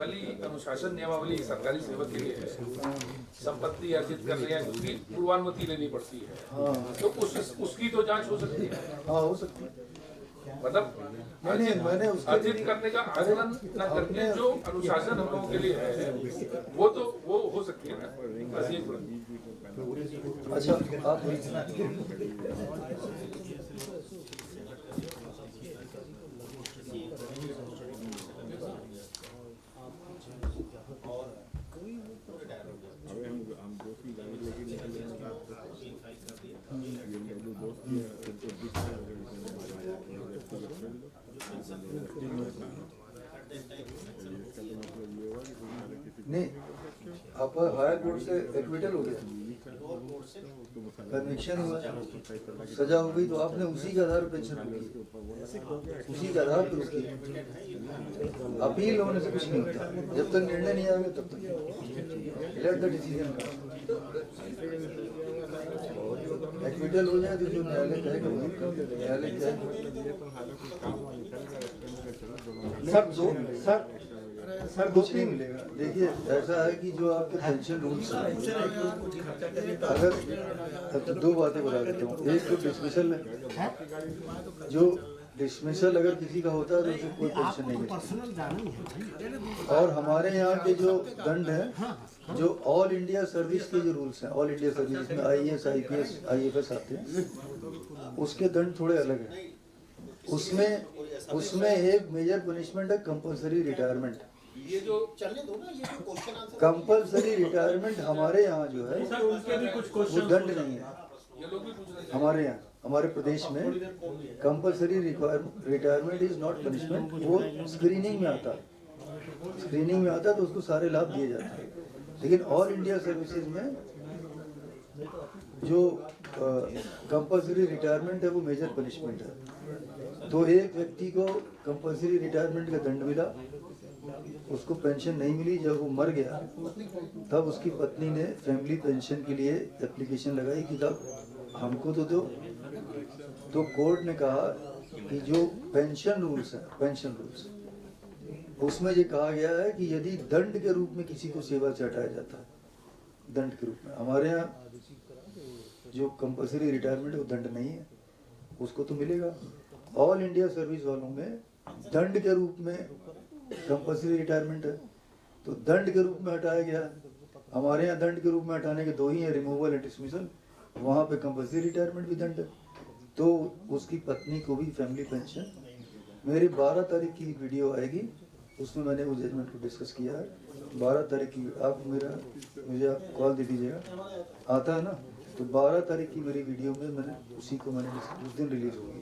अनुशासन नियमावली सरकारी सेवक के लिए है। संपत्ति अर्जित करने या उसकी पूर्वानुमति लेनी पड़ती है। तो उसकी तो जांच हो सकती है। हाँ, हो सकती है। मतलब मैंने अर्जित करने का आकलन न करके जो अनुशासन हम लोगों के लिए है वो हो सकती है ना। अच्छा, आप नहीं, आप हायर कोर्ट से एक्विटल हो गया, कन्विक्शन हुआ, सजा हो गई, तो आपने उसी के आधार पर पेंशन रोकी, उसी के आधार पर रोकी। अपील होने से कुछ नहीं होता, जब तक निर्णय नहीं आएगा तब तक लेट द डिसीजन का। एक्विटल हो जाए तो जो न्यायालय कहेगा न्यायालय कहेगा। सर कुछ नहीं मिलेगा। देखिए ऐसा है कि जो आपके पेंशन रूल्स हैं, अगर दो बातें बता देता हूँ। एक तो डिसमिसल है, जो डिसमिसल अगर किसी का होता है तो उसे कोई पेंशन नहीं मिलती। और हमारे यहाँ के जो दंड है, जो ऑल इंडिया सर्विस के जो रूल्स हैं, ऑल इंडिया सर्विस में IAS, IPS, IFS आते हैं, उसके दंड थोड़े अलग हैं। उसमें एक मेजर पनिशमेंट है कंपल्सरी रिटायरमेंट। ये जो चलने दो ना, ये जो क्वेश्चन आंसर कंपल्सरी रिटायरमेंट हमारे यहाँ जो है वो दंड नहीं है। हमारे यहाँ, हमारे प्रदेश में compulsory retirement is not punishment, वो स्क्रीनिंग में आता है। स्क्रीनिंग में आता है तो उसको सारे लाभ दिए जाते हैं। लेकिन ऑल इंडिया सर्विसेज में जो कंपल्सरी रिटायरमेंट है वो मेजर पनिशमेंट है। तो एक व्यक्ति को कंपल्सरी रिटायरमेंट का दंड मिला, उसको पेंशन नहीं मिली, जब वो मर गया तब उसकी पत्नी ने फैमिली पेंशन के लिए एप्लीकेशन लगाई कि तब हमको तो दो। तो कोर्ट ने कहा कि जो पेंशन रूल्स हैं, पेंशन रूल्स, उसमें ये कहा गया है कि यदि दंड के रूप में किसी को सेवा से हटाया जाता है, दंड के रूप में, हमारे यहाँ जो कंपल्सरी रिटायरमेंट है वो दंड नहीं है, उसको तो मिलेगा। ऑल इंडिया सर्विस वालों में दंड के रूप में कंपल्सरी रिटायरमेंट है, तो दंड के रूप में हटाया गया। हमारे यहाँ दंड के रूप में हटाने के दो ही हैं, रिमूवल एंड डिसमिसल। वहाँ पे कंपल्सरी रिटायरमेंट भी दंड है। तो उसकी पत्नी को भी फैमिली पेंशन। मेरी 12 तारीख की वीडियो आएगी, उसमें मैंने उस जजमेंट को डिस्कस किया है। 12 तारीख की आप मुझे आप कॉल दे दीजिएगा, आता है ना, तो 12 तारीख की मेरी वीडियो में मैंने उस दिन रिलीज होगी।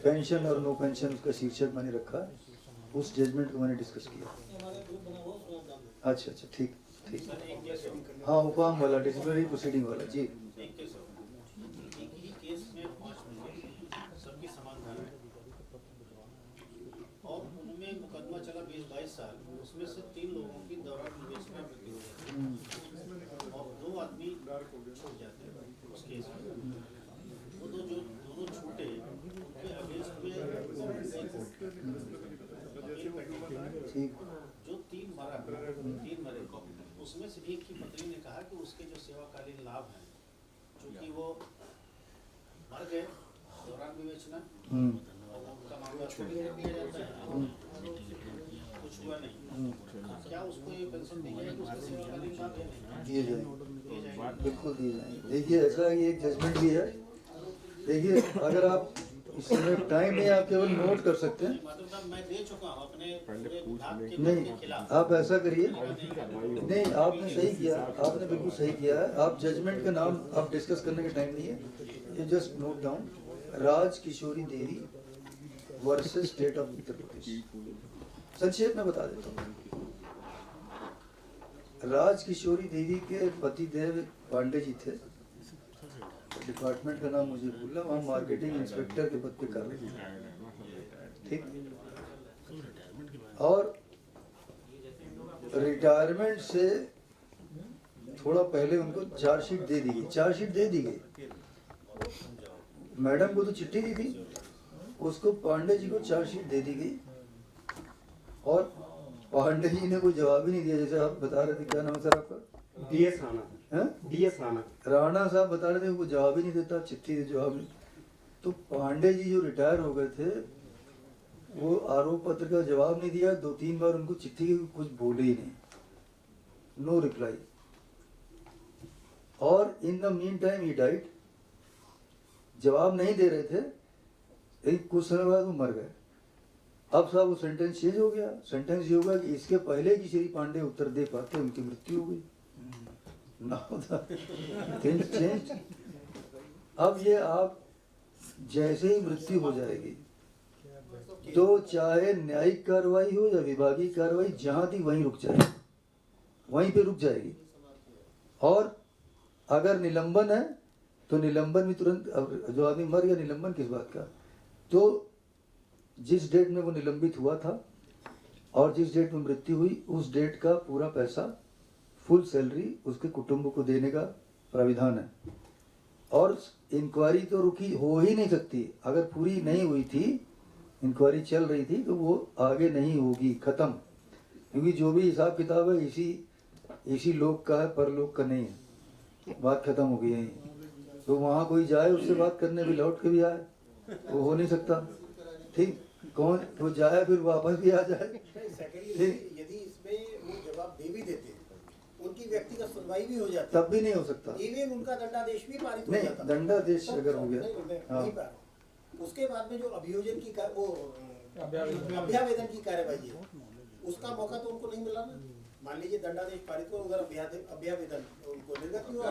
पेंशन और नो पेंशन उसका शीर्षक मैंने रखा, उस जजमेंट को मैंने डिस्कस किया। अच्छा, ठीक। हाँ, उपाम वाला, डिसिप्लिनरी प्रोसीडिंग वाला जी। और उनमें मुकदमा चला 20-22 साल, उसमें से 3 लोगों की दौरान निवेश में मृत्यु हो जाती है और 2 आदमी छूट जाते हैं उस केस में। वो दोनों छूटे उनके अगेंस्ट में जो 3 मरे, उसमें से एक की पत्नी ने कहा कि उसके जो सेवाकालीन लाभ हैं, चूँकि वो मर गए दौरान विवेचना, उनका मामला छोड़ दिया जाता है, कुछ हुआ नहीं, क्या उसको ये पेंशन दी जाएगी? उसके सेवाकालीन लाभ दिए जाएंगे, बिल्कुल दिए जाएंगे। देखिए ऐसा है कि एक जजमेंट भी है। देखिए अगर आप इस समय टाइम नहीं, आप केवल नोट कर सकते हैं। मैं दे चुका हूं अपने नहीं, आप ऐसा करिए, नहीं आपने सही किया, आपने बिल्कुल सही किया है। आप जजमेंट का नाम आप डिस्कस करने का टाइम नहीं है, ये just note down, Raj Kishori Devi versus state of Uttar Pradesh. संक्षेप में बता देता हूँ। राज किशोरी देवी के पति देव पांडे जी थे, डिपार्टमेंट का नाम मुझे भूला, वहाँ मार्केटिंग इंस्पेक्टर के पद पे कर रहे थे, ठीक। और रिटायरमेंट से थोड़ा पहले उनको चार्जशीट दे दी गई। मैडम को तो चिट्ठी दी थी, उसको पांडे जी को चार्जशीट दे दी गई और पांडे जी ने कोई जवाब ही नहीं दिया। जैसे आप बता रहे थे, क्या नाम है सर आपका? डीएस राणा। हैं? डीएस राणा। राणा साहब बता रहे थे वो जवाब ही नहीं देता, चिट्ठी से जवाब नहीं। तो पांडे जी जो रिटायर हो गए थे, वो आरोप पत्र का जवाब नहीं दिया, 2-3 बार उनको चिट्ठी की कुछ बोले ही नहीं, नो रिप्लाई। और in the mean time he died. जवाब नहीं दे रहे थे, एक कुछ समय बाद वो मर गए। अब साहब वो सेंटेंस चेंज हो गया। सेंटेंस ये होगा कि इसके पहले कि श्री पांडे उत्तर दे पाते उनकी मृत्यु हो गई। Now the things change. अब ये आप जैसे ही मृत्यु हो जाएगी तो चाहे न्यायिक कार्रवाई हो या विभागीय कार्रवाई, जहां थी वहीं रुक जाएगी, वहीं पे रुक जाएगी। और अगर निलंबन है तो निलंबन भी तुरंत, अब जो आदमी मर गया निलंबन किस बात का, तो जिस डेट में वो निलंबित हुआ था और जिस डेट में मृत्यु हुई उस डेट का पूरा पैसा, फुल सैलरी उसके कुटुंब को देने का प्राविधान है। और इंक्वायरी तो रुकी हो ही नहीं सकती। अगर पूरी नहीं हुई थी, इंक्वायरी चल रही थी, तो वो आगे नहीं होगी, खत्म। क्योंकि जो भी हिसाब किताब है इसी लोक का है, परलोक का नहीं है। बात खत्म हो गई है। तो वहाँ कोई जाए उससे बात करने, भी लौट के भी आए, वो हो नहीं सकता। ठीक, कौन वो जाए फिर वापस भी आ जाए। यदि इसमें वो जवाब दे भी देते, उनकी व्यक्तिगत सुनवाई भी हो जाती, तब भी नहीं हो सकता। इवन उनका दंडादेश भी पारित हो नहीं, जाता। दंडादेश अगर हो गया, हाँ। नहीं पार। उसके बाद में जो अभियोजन की वो अभ्यावेदन की कार्यवाही है, उसका मौका तो उनको नहीं मिला ना। मान लीजिए दंडादेश पारित हो, उधर अभ्यावेदन उनको निर्गत हुआ।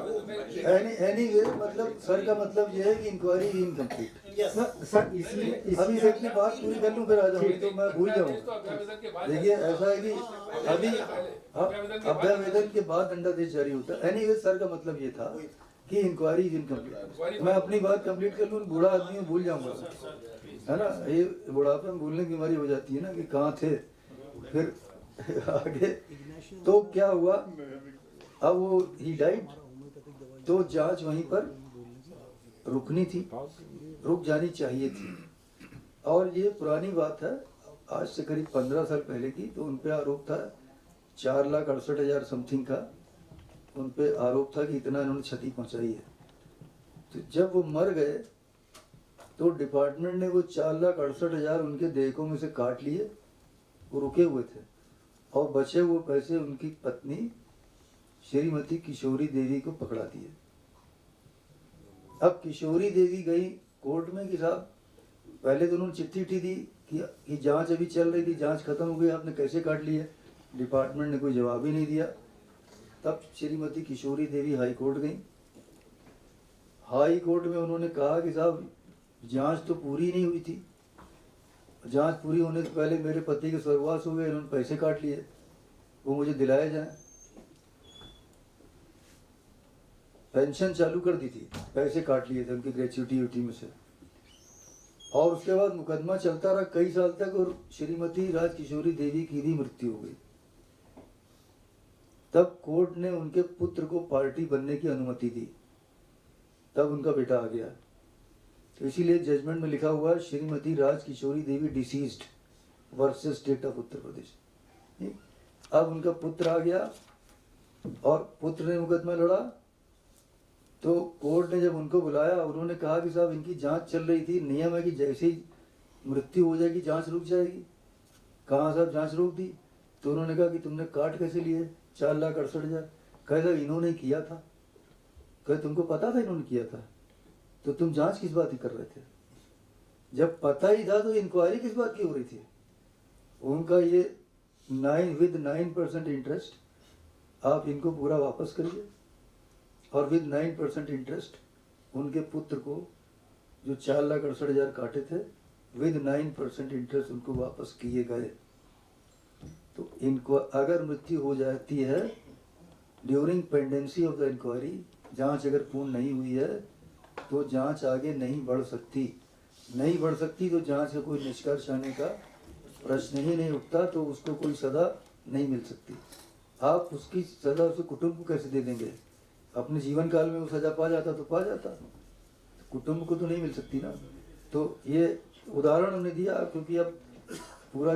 एनीवे, मतलब सर का मतलब ये है कि इंक्वायरी इनकम्प्लीट। यस सर इसलिए अभी मैं अपनी बात पूरी कर लूँ फिर आ जाऊँ, तो मैं भूल जाऊँगा। देखिए ऐसा है कि अभी अभ्यावेदन के बाद दंडादेश जारी होता है। एनीवे, सर का मतलब ये था कि इंक्वायरी इज इनकम्प्लीट। मैं अपनी बात कंप्लीट कर लूँ, बूढ़ा आदमी हूँ, भूल जाऊँगा, है ना। ये बुढ़ापे में भूलने की बीमारी हो जाती है ना, कि कहाँ थे फिर आगे। तो क्या हुआ, अब वो ही डाइड, तो जांच वहीं पर रुकनी थी, रुक जानी चाहिए थी। और ये पुरानी बात है, आज से करीब 15 साल पहले की। तो उन पे आरोप था 4,68,000 समथिंग का, उन पे आरोप था कि इतना इन्होंने क्षति पहुंचाई है। तो जब वो मर गए तो डिपार्टमेंट ने वो 4,68,000 उनके देयकों में से काट लिए, वो रुके हुए थे, और बचे हुए पैसे उनकी पत्नी श्रीमती किशोरी देवी को पकड़ा दिए। अब किशोरी देवी गई कोर्ट में कि साहब, पहले तो उन्होंने चिट्ठी दी कि जांच अभी चल रही थी, जांच खत्म हो गई, आपने कैसे काट लिए। डिपार्टमेंट ने कोई जवाब ही नहीं दिया। तब श्रीमती किशोरी देवी हाई कोर्ट गई। हाई कोर्ट में उन्होंने कहा कि साहब, जांच तो पूरी नहीं हुई थी, जांच पूरी होने से पहले मेरे पति के स्वर्गवास हो गए, इन्होंने पैसे काट लिए, वो मुझे दिलाए जाए। पेंशन चालू कर दी थी, पैसे काट लिए थे उनकी ग्रेच्युटी में से। और उसके बाद मुकदमा चलता रहा कई साल तक, और श्रीमती राजकिशोरी देवी की भी मृत्यु हो गई। तब कोर्ट ने उनके पुत्र को पार्टी बनने की अनुमति दी, तब उनका बेटा आ गया। तो इसीलिए जजमेंट में लिखा हुआ है, श्रीमती राजकिशोरी देवी deceased versus state of Uttar प्रदेश। अब उनका पुत्र आ गया और पुत्र ने मुकदमा लड़ा। तो कोर्ट ने जब उनको बुलाया, उन्होंने कहा कि साहब, इनकी जांच चल रही थी, नियम है कि जैसे ही मृत्यु हो जाएगी जांच रुक जाएगी। कहाँ साहब जांच रोक दी? तो उन्होंने कहा कि तुमने काट कैसे लिए 4,68,000? कहे साहब, इन्होंने किया था। कहे तुमको पता था इन्होंने किया था, तो तुम जांच किस बात की कर रहे थे? जब पता ही था तो इंक्वायरी किस बात की हो रही थी? उनका ये 9% इंटरेस्ट आप इनको पूरा वापस करिए, और विद 9% इंटरेस्ट उनके पुत्र को जो 4,68,000 काटे थे, विद 9% इंटरेस्ट उनको वापस किए गए। तो इनको अगर मृत्यु हो जाती है during pendency of the inquiry, जांच अगर पूर्ण नहीं हुई है, तो जांच आगे नहीं बढ़ सकती। तो जांच का कोई निष्कर्ष आने का प्रश्न ही नहीं उठता, तो उसको कोई सजा नहीं मिल सकती। आप उसकी सजा उसे कुटुंब को कैसे दे देंगे? अपने जीवन काल में वो सजा पा जाता तो पा जाता, कुटुंब को तो नहीं मिल सकती ना। तो ये उदाहरण हमने दिया क्योंकि अब पूरा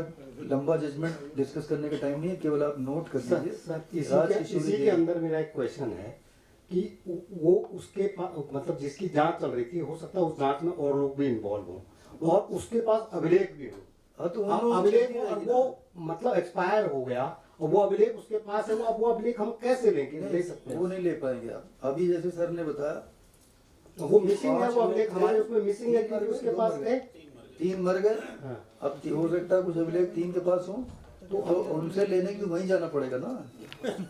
लंबा जजमेंट डिस्कस करने का टाइम नहीं है, केवल आप नोट कर सर, लीजिए। इसी के अंदर मेरा एक क्वेश्चन है कि वो उसके पास, मतलब जिसकी जांच चल रही थी, हो सकता है उस जांच में और लोग भी इन्वॉल्व हों और उसके पास अभिलेख भी हो। हाँ तो अब अभिलेख वो मतलब एक्सपायर हो गया और वो अभिलेख उसके पास है, अब वो अभिलेख हम कैसे लेंगे, ले सकते हैं? वो नहीं ले पाएंगे आप। अभी जैसे सर ने बताया तो वो मिसिंग है, वो अभिलेख हमारे उसमें मिसिंग है क्योंकि उसके पास है। 3 मर गए। हाँ। अब हो सकता है कुछ अभिलेख 3 के पास हो, तो उनसे लेने के लिए वहीं जाना पड़ेगा ना।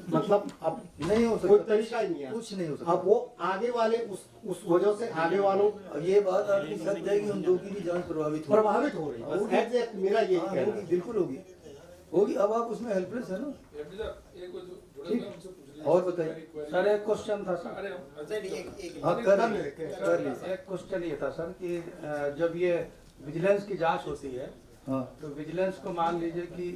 मतलब अब नहीं हो कोई सकता, तरीका ही नहीं है। कुछ नहीं हो सकता। अब वो आगे वाले उस वजह से आगे वालों अब ये बात आपकी सच है कि उन दो की भी जांच प्रभावित हो रही है। बस एग्जैक्ट मेरा यही हाँ, कहना होगी, है। बिल्कुल होगी। अब आप उसमें हेल्पलेस है ना। एमडी साहब, एक जो जुड़े ठीक। हुए हैं, उनसे पूछ लीजिए। और बताइए। सर एक क्वेश्चन था सर। अरे हाँ कर लीजिए। एक क्वेश्चन ये था सर कि जब ये विजिलेंस की जांच होती है हाँ तो विजिलेंस को मान लीजिए कि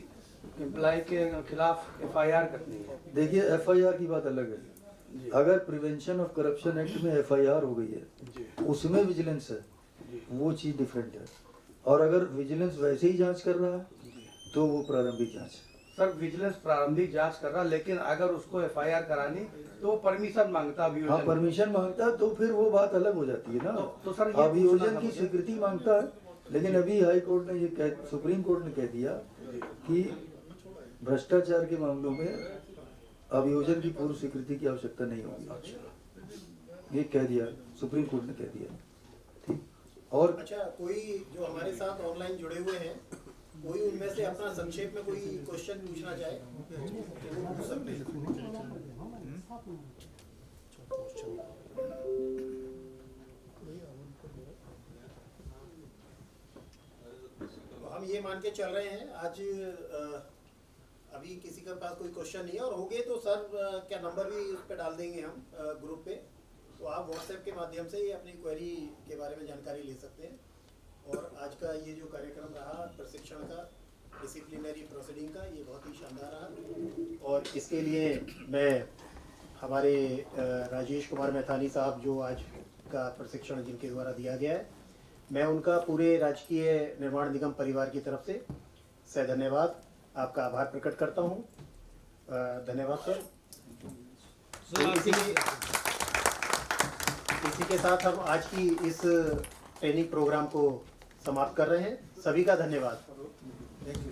एम्प्लॉय के खिलाफ एफआईआर करनी है। देखिए, एफआईआर की बात अलग है। अगर प्रिवेंशन ऑफ करप्शन एक्ट में एफआईआर हो गई है, उसमें विजिलेंस है, वो चीज डिफरेंट है। और अगर विजिलेंस वैसे ही जांच कर रहा है तो वो प्रारंभिक जांच है। सर विजिलेंस प्रारंभिक जांच कर रहा, लेकिन अगर उसको एफआईआर करानी तो वो परमिशन मांगता हाँ, अभियोजन। परमिशन मांगता है तो फिर वो बात अलग हो जाती है ना। तो सर ये पूछना अभियोजन था की मुझे। स्वीकृति मांगता है, लेकिन अभी हाई कोर्ट ने सुप्रीम कोर्ट ने कह दिया कि भ्रष्टाचार के मामलों में अभियोजन की पूर्व स्वीकृति की आवश्यकता नहीं होगी। ये कह दिया, सुप्रीम कोर्ट ने कह दिया। ठीक। और अच्छा, कोई जो हमारे साथ ऑनलाइन जुड़े हुए हैं, कोई उनमें से अपना संक्षेप में कोई क्वेश्चन पूछना चाहे तो वो पूछ सकते हैं। तो हम ये मान के चल रहे हैं आज अभी किसी के पास कोई क्वेश्चन नहीं है, और हो गए तो सर क्या नंबर भी उस पर डाल देंगे हम ग्रुप पे, तो आप व्हाट्सएप के माध्यम से ही अपनी क्वेरी के बारे में जानकारी ले सकते हैं। और आज का ये जो कार्यक्रम रहा प्रशिक्षण का, डिसिप्लिनरी प्रोसीडिंग का, ये बहुत ही शानदार रहा। और इसके लिए मैं हमारे राजेश कुमार मैथानी साहब जो आज का प्रशिक्षण जिनके द्वारा दिया गया है, मैं उनका पूरे राजकीय निर्माण निगम परिवार की तरफ से धन्यवाद, आपका आभार प्रकट करता हूँ। धन्यवाद सर। तो इसी के साथ हम आज की इस ट्रेनिंग प्रोग्राम को समाप्त कर रहे हैं। सभी का धन्यवाद। Thank you.